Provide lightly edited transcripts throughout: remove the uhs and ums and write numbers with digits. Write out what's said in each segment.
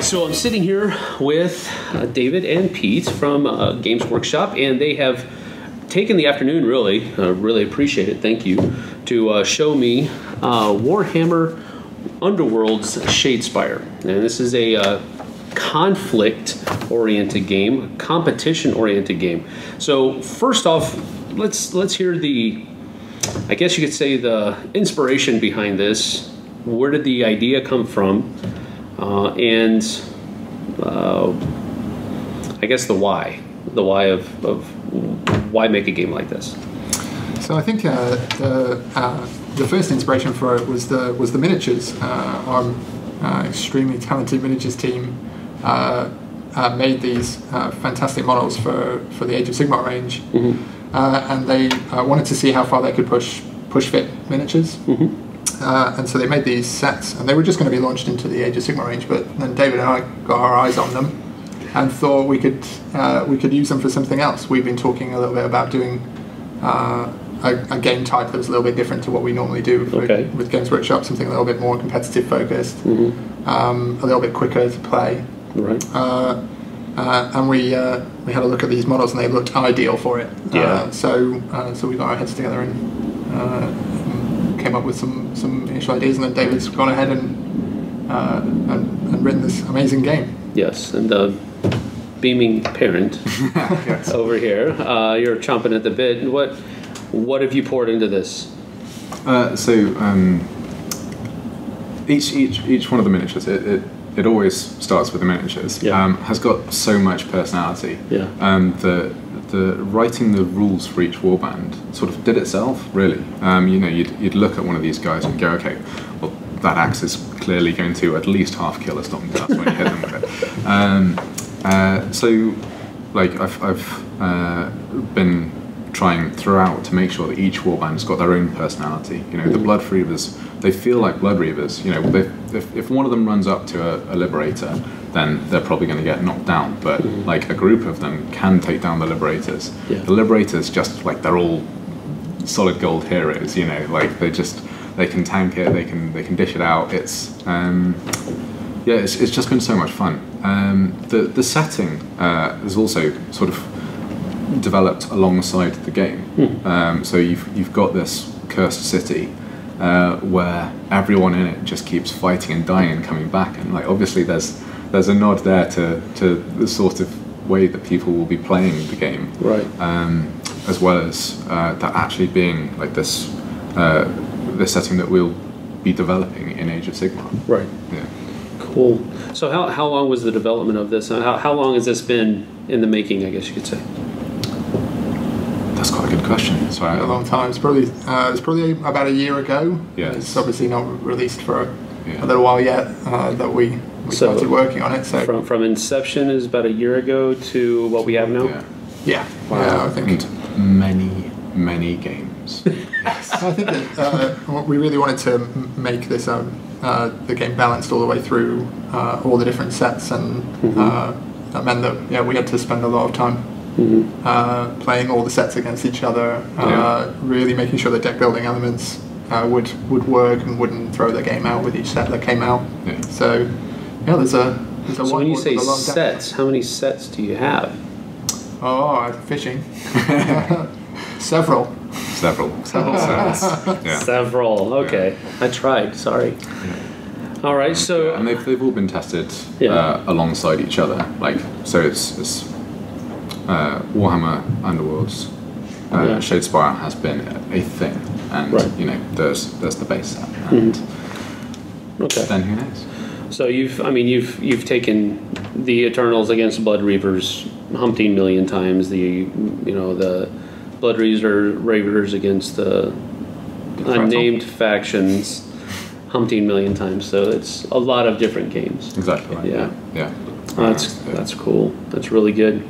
So I'm sitting here with David and Pete from Games Workshop, and they have taken the afternoon, really appreciate it, thank you, to show me Warhammer Underworlds Shadespire. And this is a conflict-oriented game, competition-oriented game. So first off, let's hear the, I guess you could say, the inspiration behind this. Where did the idea come from? And I guess the why of why make a game like this. So I think the first inspiration for it was the miniatures. Our extremely talented miniatures team made these fantastic models for the Age of Sigmar range, and they wanted to see how far they could push fit miniatures. And so they made these sets, and they were just going to be launched into the Age of Sigmar range. But then David and I got our eyes on them, and thought we could use them for something else. We've been talking a little bit about doing a game type that was a little bit different to what we normally do with Games Workshop, something a little bit more competitive focused, a little bit quicker to play. Right. And we had a look at these models, and they looked ideal for it. Yeah. So we got our heads together and came up with some initial ideas, and then David's gone ahead and written this amazing game. Yes, and the beaming parent over here, you're chomping at the bit. What have you poured into this? Each one of the miniatures, it always starts with the miniatures. Has got so much personality. The writing the rules for each warband sort of did itself, really. You'd look at one of these guys and go, okay, well, that axe is clearly going to at least half kill a storm dust when you hit them with it. So, like, I've been trying throughout to make sure that each warband's got their own personality. The Blood Reavers, they feel like Blood Reavers. If one of them runs up to a Liberator, then they're probably going to get knocked down. But like a group of them can take down the Liberators. The Liberators, just like, they're all solid gold heroes. Like they can tank it, they can dish it out. It's just been so much fun. The setting is also sort of developed alongside the game. So you've got this cursed city where everyone in it just keeps fighting and dying and coming back, and like obviously there's a nod there to the sort of way that people will be playing the game, right? As well as that actually being like this setting that we'll be developing in Age of Sigmar. Right. Yeah. Cool. So how long was the development of this? How long has this been in the making, I guess you could say? That's quite a good question. Sorry, a long time. It's probably about a year ago. Yeah. It's obviously not released for a little while yet that we started working on it. So from inception is about a year ago to what we have now. Yeah. Wow. Yeah, I think many games. I think that we really wanted to make this the game balanced all the way through all the different sets, and that meant that we had to spend a lot of time playing all the sets against each other, really making sure the deck building elements would work and wouldn't throw the game out with each set that came out. Yeah. So there's a so when you say sets, how many sets do you have? Oh, fishing. Several sets. Yeah. Several. Okay, I tried. Sorry. Yeah. All right. So and they've all been tested alongside each other. Like, so it's Warhammer Underworlds. Shadespire has been a thing, and there's the base set, and then who knows? So you've taken the Eternals against Blood Reavers umpteen million times. The Blood Reavers against the unnamed factions umpteen million times. So it's a lot of different games. Exactly. Right. Yeah. That's cool. That's really good.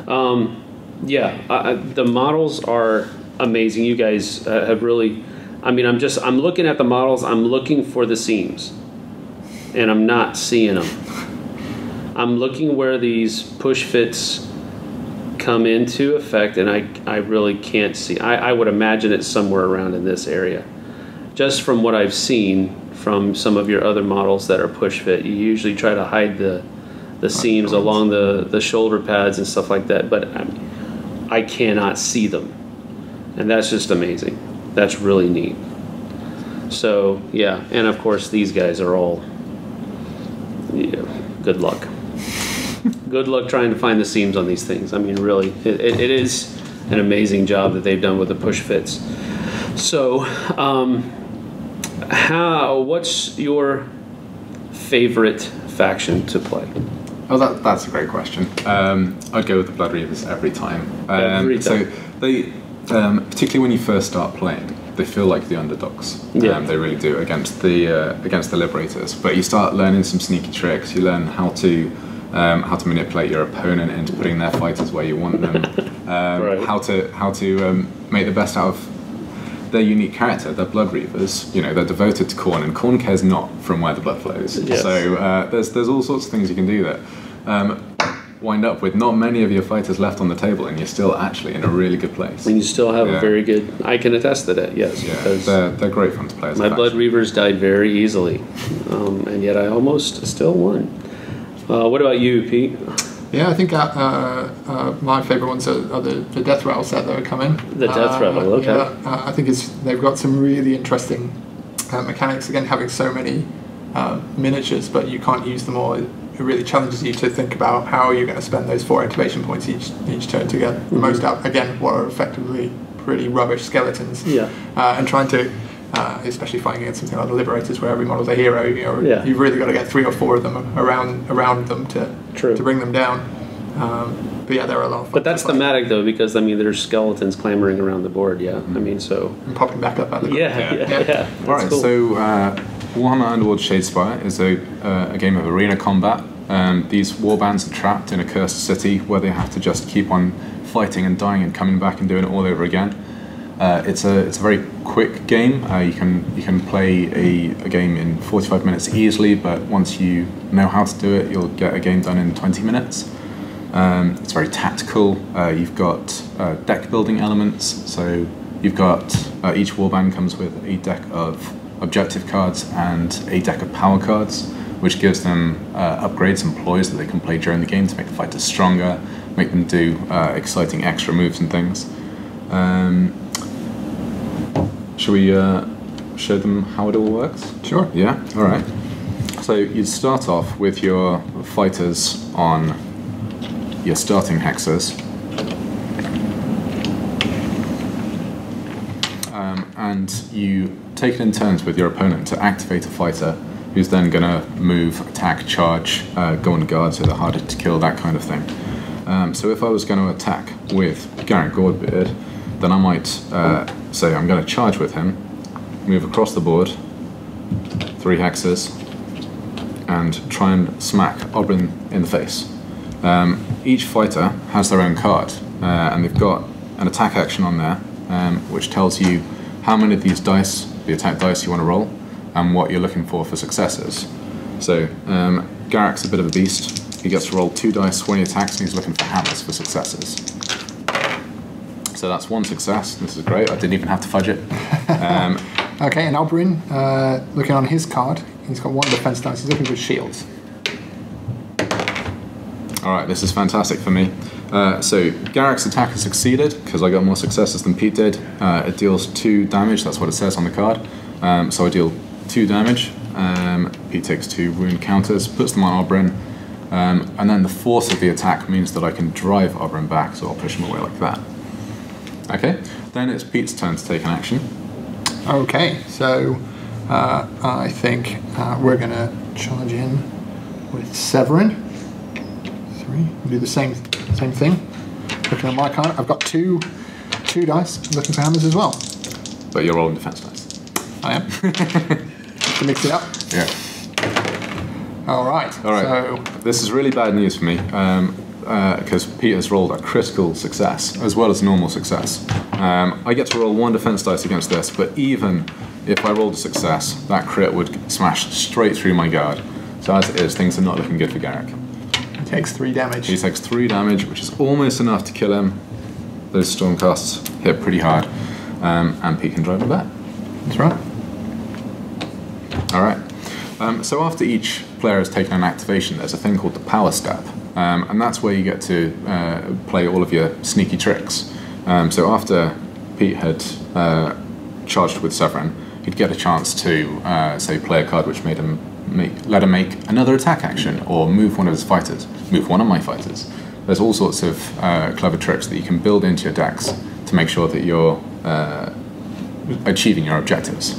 The models are amazing. You guys have really. I'm looking at the models. I'm looking for the seams, and I'm not seeing them. I'm looking where these push fits come into effect, and I really can't see. I would imagine it's somewhere around in this area. Just from what I've seen from some of your other models that are push fit, you usually try to hide the the seams along the shoulder pads and stuff like that, but I cannot see them, and that's just amazing. That's really neat. So yeah, and of course these guys are all, good luck. Good luck trying to find the seams on these things. I mean, really, it is an amazing job that they've done with the push fits. So, what's your favorite faction to play? Oh, that's a great question. I'd go with the Blood Reavers every time. So they, particularly when you first start playing, they feel like the underdogs. Yeah. They really do against the Liberators. But you start learning some sneaky tricks. You learn how to manipulate your opponent into putting their fighters where you want them. Right. How to make the best out of their unique character. They're Blood Reavers. They're devoted to Khorne, and Khorne cares not from where the blood flows. Yes. So there's all sorts of things you can do that wind up with not many of your fighters left on the table, and you're still actually in a really good place. And you still have a very good. I can attest to that. Yes. Yeah, because they're great fun to play. My Blood Reavers died very easily, and yet I almost still won. What about you, Pete? Yeah, I think my favourite ones are the Deathrattle set that are coming. The Deathrattle, okay. Yeah, I think they've got some really interesting mechanics. Again, having so many miniatures, but you can't use them all. It really challenges you to think about how you're going to spend those 4 activation points each turn to get the most out. Again, what are effectively pretty rubbish skeletons. Yeah. And trying to, especially fighting against something like the Liberators, where every model's a hero. You've really got to get 3 or 4 of them around them to bring them down. But yeah, they're a lot of fun. But that's thematic though, because there's skeletons clamoring around the board. Yeah, I mean, so and popping back up at the yeah. All right, cool. so Warhammer Underworlds Shadespire is a game of arena combat. These warbands are trapped in a cursed city where they have to just keep on fighting and dying and coming back and doing it all over again. It's a very quick game. You can play a game in 45 minutes easily, but once you know how to do it, you'll get a game done in 20 minutes. It's very tactical. You've got deck building elements, so you've got each warband comes with a deck of objective cards and a deck of power cards, which gives them upgrades and ploys that they can play during the game to make the fighters stronger, make them do exciting extra moves and things. Shall we show them how it all works? Sure. Yeah? Alright. So you'd start off with your fighters on your starting hexes. And you take it in turns with your opponent to activate a fighter who's then going to move, attack, charge, go on guard, so they're harder to kill, that kind of thing. So if I was going to attack with Garrett Gourdbeard, then I might say I'm going to charge with him, move across the board, 3 hexes, and try and smack Oberyn in the face. Each fighter has their own card, and they've got an attack action on there, which tells you how many of these dice, the attack dice, you want to roll, and what you're looking for successes. So Garrick's a bit of a beast. He gets to roll 2 dice when he attacks, and he's looking for hammers for successes. So that's 1 success. This is great. I didn't even have to fudge it. Okay, and Oberyn, looking on his card, he's got 1 defense dice. He's looking for shields. All right, this is fantastic for me. So Garrick's attack has succeeded because I got more successes than Pete did. It deals 2 damage. That's what it says on the card. So I deal 2 damage. Pete takes 2 wound counters, puts them on Oberyn, and then the force of the attack means that I can drive Oberyn back, so I'll push him away like that. Okay, then it's Pete's turn to take an action. Okay, so I think we're going to charge in with Severin. 3. We'll do the same thing. Looking at my card, I've got 2 dice, looking for hammers as well. But you're rolling defense dice. I am. To mix it up. Yeah. All right. So this is really bad news for me because Pete has rolled a critical success as well as normal success. I get to roll 1 defense dice against this, but even if I rolled a success, that crit would smash straight through my guard. So as it is, things are not looking good for Garrick. He takes 3 damage. He takes 3 damage, which is almost enough to kill him. Those stormcasts hit pretty hard, and Pete can drive him back. That's right. All right. So after each player has taken an activation, there's a thing called the power step, and that's where you get to play all of your sneaky tricks. So after Pete had charged with Severin, he'd get a chance to say play a card which made him let him make another attack action, or move one of his fighters, move one of my fighters. There's all sorts of clever tricks that you can build into your decks to make sure that you're achieving your objectives.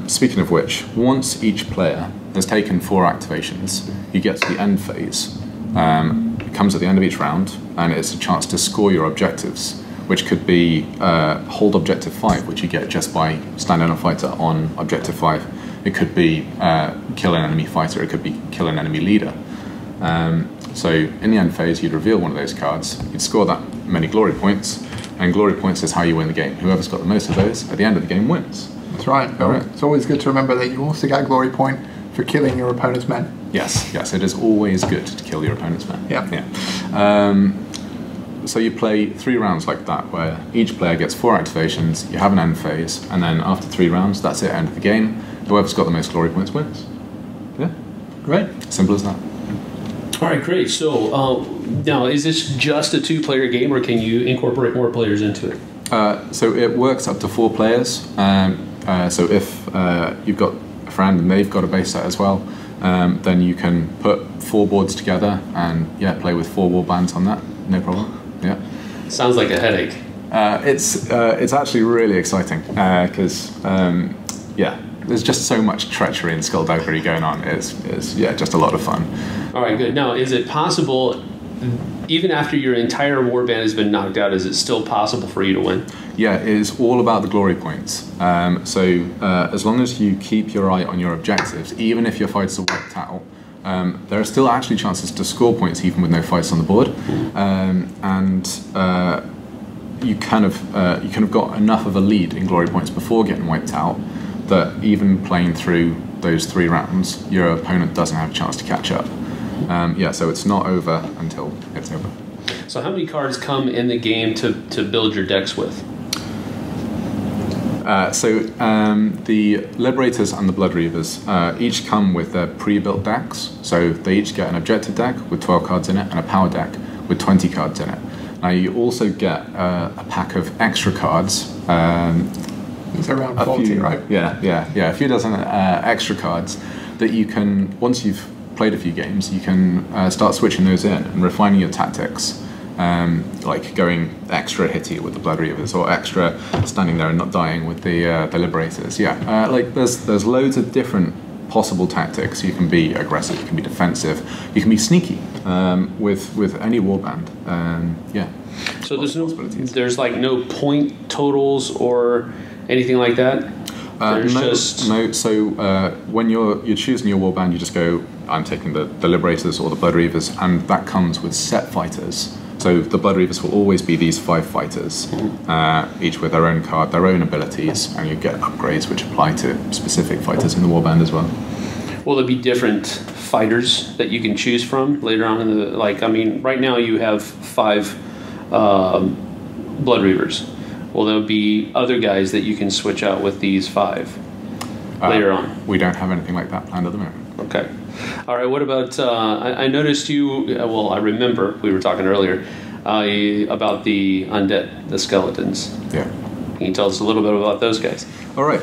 Speaking of which, once each player has taken 4 activations, you get to the end phase. It comes at the end of each round, and it's a chance to score your objectives, which could be hold objective 5, which you get just by standing a fighter on objective 5. It could be kill an enemy fighter, it could be kill an enemy leader. So in the end phase, you'd reveal one of those cards, you'd score that many glory points, and glory points is how you win the game. Whoever's got the most of those at the end of the game wins. That's right. It's always good to remember that you also get a glory point for killing your opponent's men. Yes, it is always good to kill your opponent's men. Yeah. So you play 3 rounds like that, where each player gets 4 activations, you have an end phase, and then after 3 rounds, that's it, end of the game. Whoever's got the most glory points wins. Yeah. Great. Simple as that. All right, great. So now, is this just a 2-player game, or can you incorporate more players into it? So it works up to 4 players. So if you've got a friend and they've got a base set as well, then you can put 4 boards together and play with 4 warbands on that. No problem. Yeah. Sounds like a headache. It's actually really exciting because there's just so much treachery and skullduggery going on. It's just a lot of fun. All right, good. Now, is it possible, even after your entire warband has been knocked out, is it still possible for you to win? Yeah, it is all about the glory points. So as long as you keep your eye on your objectives, even if your fighters are wiped out, there are still actually chances to score points even with no fights on the board. You kind of got enough of a lead in glory points before getting wiped out that even playing through those 3 rounds, your opponent doesn't have a chance to catch up. So it's not over until it's over. So how many cards come in the game to build your decks with? The Liberators and the Blood Reavers each come with their pre-built decks. So they each get an objective deck with 12 cards in it and a power deck with 20 cards in it. Now you also get a pack of extra cards. It's around 40, right? Yeah. A few dozen extra cards that you can, once you've played a few games, you can start switching those in and refining your tactics. Like going extra hitty with the Blood Reavers, or extra standing there and not dying with the Liberators. There's loads of different possible tactics. You can be aggressive, you can be defensive, you can be sneaky with any warband. So there's like no point totals or anything like that? No. So when you're choosing your warband, you just go, I'm taking the Liberators or the Blood Reavers, and that comes with set fighters. So the Blood Reavers will always be these 5 fighters, each with their own card, their own abilities, and you get upgrades which apply to specific fighters in the warband as well. Will there be different fighters that you can choose from later on in the, right now you have 5 Blood Reavers. Will there be other guys that you can switch out with these 5 later on? We don't have anything like that planned at the moment. Okay. All right, what about, I noticed I remember we were talking earlier about the undead, the skeletons. Yeah. Can you tell us a little bit about those guys? All right,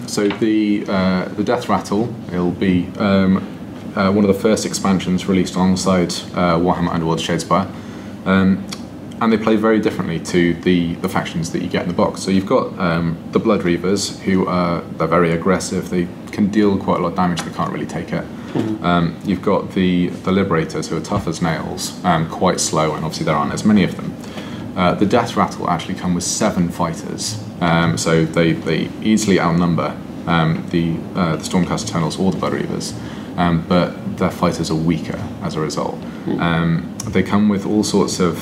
so the Deathrattle, it'll be one of the first expansions released alongside Warhammer Underworlds Shadespire. And they play very differently to the factions that you get in the box. So you've got the Blood Reavers, who they're very aggressive. They can deal quite a lot of damage. They can't really take it. Mm-hmm. You've got the Liberators, who are tough as nails, quite slow, and obviously there aren't as many of them. The Deathrattle actually come with 7 fighters, so they easily outnumber the Stormcast Eternals or the Blood Reavers, but their fighters are weaker as a result. They come with all sorts of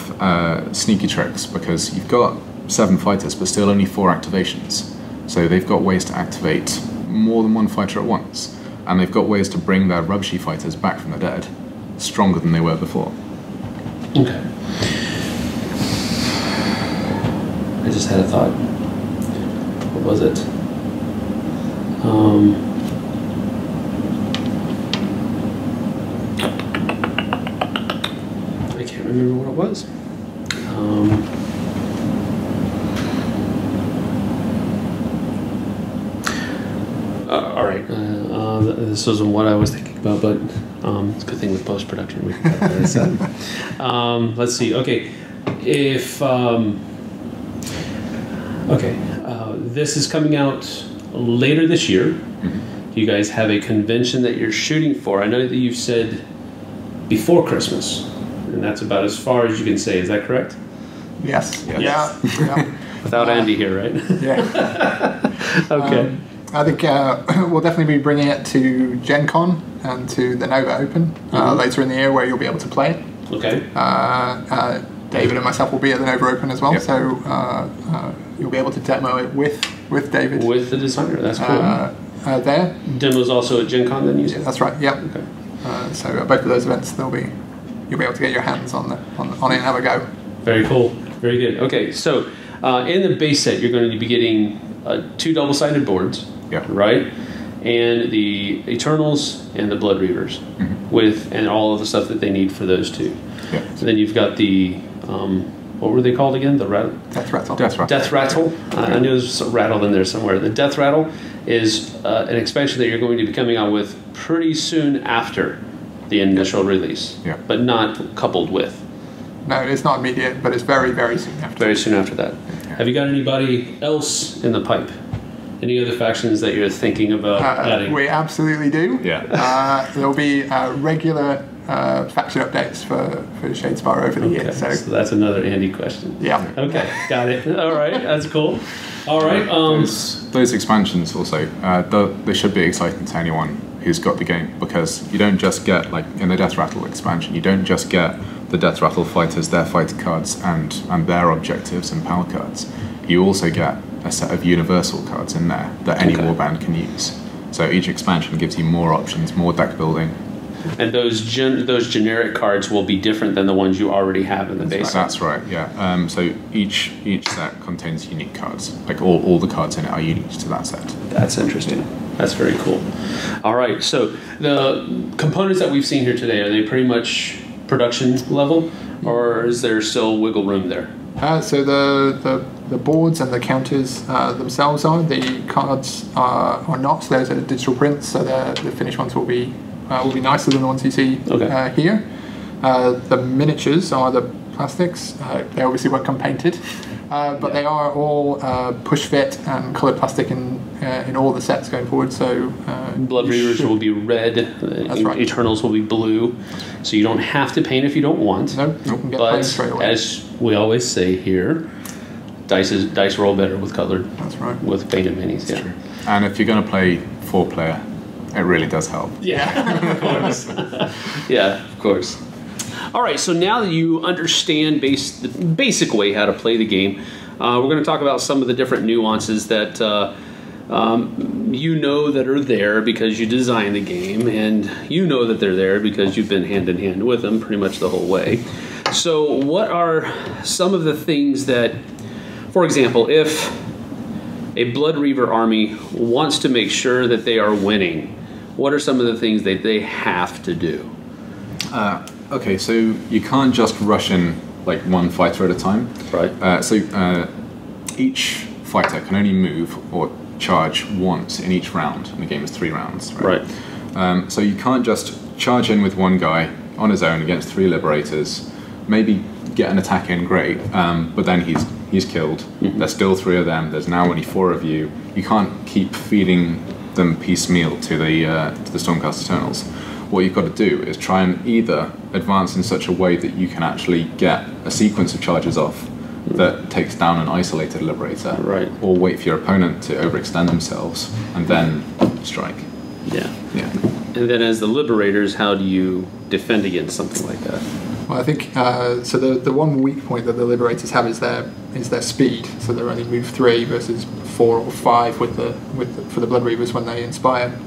sneaky tricks, because you've got 7 fighters but still only 4 activations. So they've got ways to activate more than 1 fighter at once, and they've got ways to bring their rubshy fighters back from the dead stronger than they were before. Okay. I just had a thought. What was it? remember what it was. All right. This wasn't what I was thinking about, but it's a good thing with post-production we can cut that aside. Let's see. Okay. If this is coming out later this year. Do you guys have a convention that you're shooting for? I know that you've said before Christmas, and that's about as far as you can say. Is that correct? Yes. Yeah. Without Andy here, right? Yeah. Okay. I think we'll definitely be bringing it to Gen Con and to the Nova Open later in the year, where you'll be able to play it. Okay. David and myself will be at the Nova Open as well, so you'll be able to demo it with David. With the designer, that's cool. There. Demo's also at Gen Con then, you said? Yeah, that's right, yeah. Okay. So both of those events, you'll be able to get your hands on it and have a go. Very cool. Very good. Okay, so in the base set, you're going to be getting 2 double-sided boards, right? And the Eternals and the Blood Reavers, and all of the stuff that they need for those two. Yeah. And then you've got the what were they called again? The Deathrattle. Deathrattle. I knew there was a rattle in there somewhere. The Deathrattle is an expansion that you're going to be coming out with pretty soon after the initial release, but not coupled with. No, it's not immediate, but it's very, very soon after. Very soon after that. Yeah. Have you got anybody else in the pipe? Any other factions that you're thinking about adding? We absolutely do. Yeah. There'll be regular faction updates for Shadespire over the year. So that's another Andy question. Yeah. Okay, got it. All right, that's cool. All right. Those expansions also, they should be exciting to anyone who's got the game, because you don't just get, like in the Deathrattle expansion, you don't just get the Deathrattle fighters, their fighter cards, and their objectives and power cards. You also get a set of universal cards in there that any warband can use. So each expansion gives you more options, more deck building. And those generic cards will be different than the ones you already have in the base. That's right, yeah. So each set contains unique cards. Like all the cards in it are unique to that set. That's interesting. That's very cool. All right, so the components that we've seen here today, are they pretty much production level, or is there still wiggle room there? So the boards and the counters themselves are. The cards are not. So those are digital prints, so the finished ones will be nicer than the ones you see here. The miniatures are the plastics. They obviously won't come painted, but they are all push fit and coloured plastic in all the sets going forward. So Blood Reavers will be red. That's right. Eternals will be blue. So you don't have to paint if you don't want. No, you can get paint straight away. As we always say here, dice roll better with colored. That's right. With painted minis. That's true. And if you're going to play 4-player, it really does help. Yeah, of course. Yeah, of course. All right, so now that you understand the basic way how to play the game, we're going to talk about some of the different nuances that you know that are there because you designed the game, and you know that they're there because you've been hand in hand with them pretty much the whole way. So what are some of the things that, for example, if a Blood Reaver army wants to make sure that they are winning, what are some of the things that they have to do? Okay, so you can't just rush in like one fighter at a time. Right. So each fighter can only move or charge once in each round, and the game is 3 rounds. Right. So you can't just charge in with one guy on his own against 3 liberators, maybe get an attack in, great, but then he's killed. Mm-hmm. There's still 3 of them. There's now only 4 of you. You can't keep feeding them piecemeal to the Stormcast Eternals. What you've got to do is try and either advance in such a way that you can actually get a sequence of charges off that takes down an isolated liberator, right, or wait for your opponent to overextend themselves and then strike. Yeah. And then as the liberators, how do you defend against something like that? Well, I think so. The one weak point that the liberators have is their speed. So they're only move 3 versus 4 or 5 for the Blood Reavers when they inspire.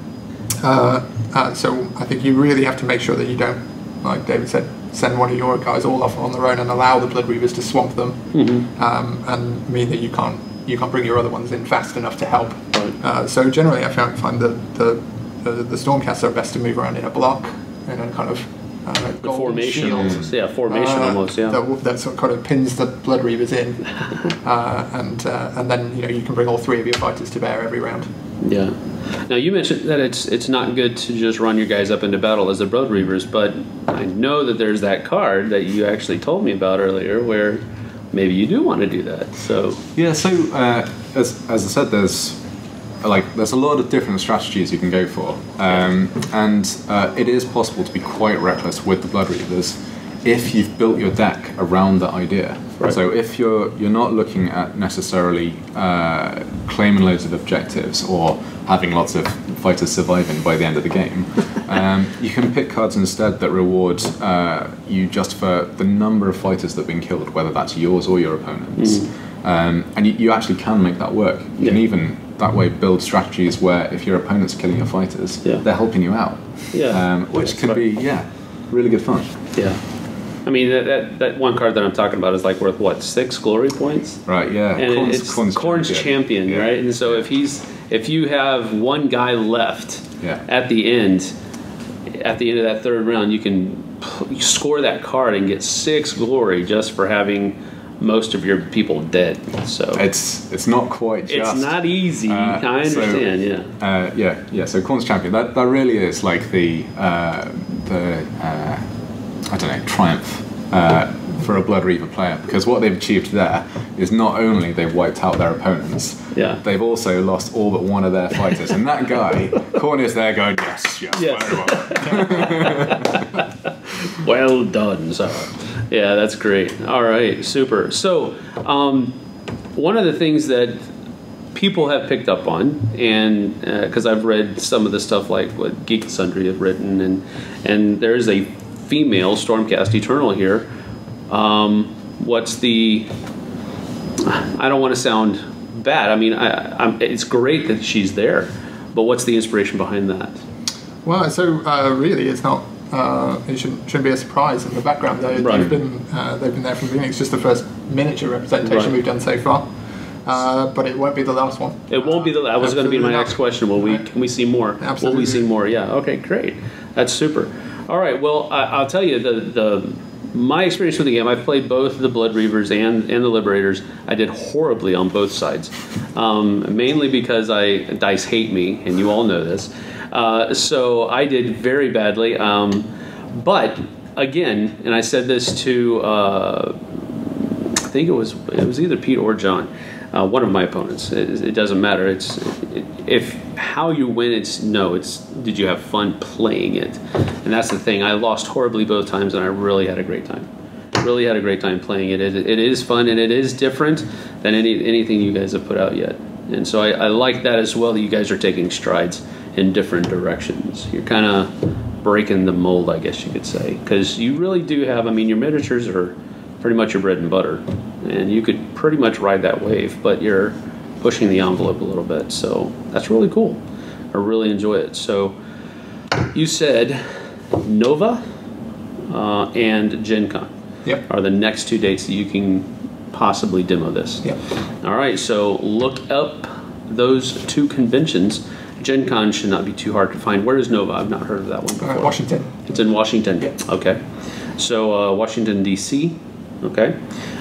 So I think you really have to make sure that you don't, like David said, send one of your guys all off on their own and allow the Blood Reavers to swamp them, and mean that you can't bring your other ones in fast enough to help. Right. So generally, I find that the Stormcasts are best to move around in a block, in a kind of gold formation, shield. almost. Yeah, formation almost. Yeah, that sort of kind of pins the Blood Reavers in, and then you can bring all 3 of your fighters to bear every round. Yeah. Now you mentioned that it's not good to just run your guys up into battle as the Blood Reavers, but I know that there's that card that you actually told me about earlier, where maybe you do want to do that. So yeah. So as I said, there's a lot of different strategies you can go for, and it is possible to be quite reckless with the Blood Reavers if you've built your deck around that idea. Right. So if you're not looking at necessarily claiming loads of objectives or having lots of fighters surviving by the end of the game, you can pick cards instead that reward you just for the number of fighters that have been killed, whether that's yours or your opponent's. And you actually can make that work. You can even that way build strategies where if your opponent's killing your fighters, they're helping you out. Which can be really good fun. Yeah. I mean, that one card that I'm talking about is like worth what, 6 glory points? Right. Yeah. And it's Khorne's champion, right? And so if you have one guy left at the end of that 3rd round, you can score that card and get 6 glory just for having most of your people dead. So it's not quite just. It's not easy. I understand. So Khorne's champion. That really is like the I don't know, triumph for a Blood Reaver player, because what they've achieved there is not only they've wiped out their opponents, they've also lost all but one of their fighters, and that guy, Khorne, is there going, yes. Well done, sir. Yeah, that's great. All right, super. So, one of the things that people have picked up on, and because I've read some of the stuff like what Geek and Sundry have written, and there's a female Stormcast Eternal here. What's the... I don't want to sound bad. I mean, it's great that she's there, but what's the inspiration behind that? Well, so really, it's not. It shouldn't be a surprise in the background. They've been there from the beginning. It's just the first miniature representation we've done so far. But it won't be the last one. It won't be the. That was going to be my next question. Can we see more? Absolutely. Will we see more? Yeah. Okay. Great. That's super. All right. Well, I'll tell you my experience with the game. I've played both the Blood Reavers and the Liberators. I did horribly on both sides, mainly because dice hate me, and you all know this. So I did very badly. But again, and I said this to I think it was either Pete or John. One of my opponents. It doesn't matter. If how you win. Did you have fun playing it? And that's the thing. I lost horribly both times, and I really had a great time. Really had a great time playing it. It is fun, and it is different than anything you guys have put out yet. And so I like that as well. That you guys are taking strides in different directions. You're kind of breaking the mold, I guess you could say, because you really do have. I mean, your miniatures are pretty much your bread and butter, and you could pretty much ride that wave, but you're pushing the envelope a little bit, so that's really cool. I really enjoy it. So you said Nova and Gen Con are the next 2 dates that you can possibly demo this. All right, so look up those 2 conventions. Gen Con should not be too hard to find. Where is Nova? I've not heard of that one before. Washington. It's in Washington. Okay. So Washington, D.C. Okay.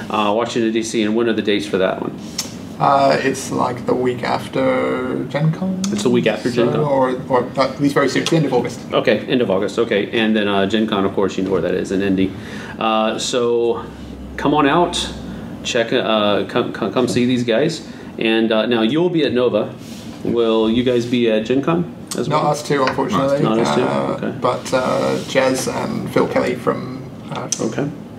Washington, D.C. And when are the dates for that one? It's like the week after Gen Con. It's the week after Gen Con. Or at least very soon, end of August. Okay, end of August. Okay. And then Gen Con, of course, you know where that is, in Indy. So come on out. Come see these guys. And now you'll be at Nova. Will you guys be at Gen Con as well? Not us two, unfortunately. Not us two. Okay. But Jez and Phil Kelly from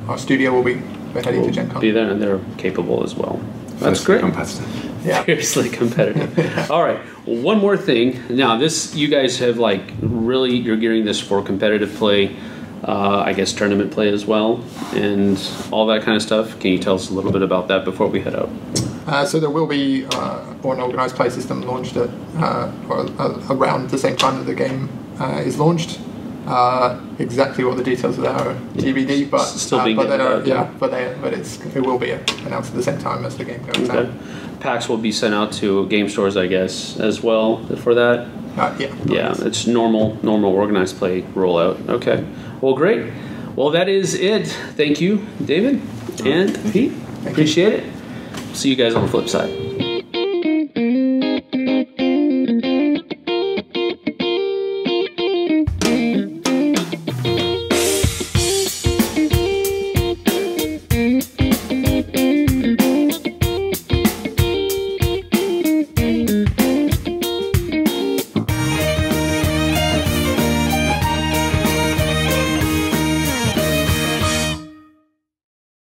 our studio will be heading to Gen Con. Be there, and they're capable as well. That's great. Competitive. Yeah. Fiercely competitive. All right. One more thing. Now, you guys have you're gearing this for competitive play, I guess tournament play as well, and all that kind of stuff. Can you tell us a little bit about that before we head out? So there will be an organised play system launched around the same time that the game is launched. Exactly what the details of that are TBD, but it will be announced at the same time as the game goes out. Packs will be sent out to game stores, I guess, as well for that. Yeah, it's normal organized play rollout. Okay. Well, great. Well, that is it. Thank you, David and Pete. Appreciate it. See you guys on the flip side.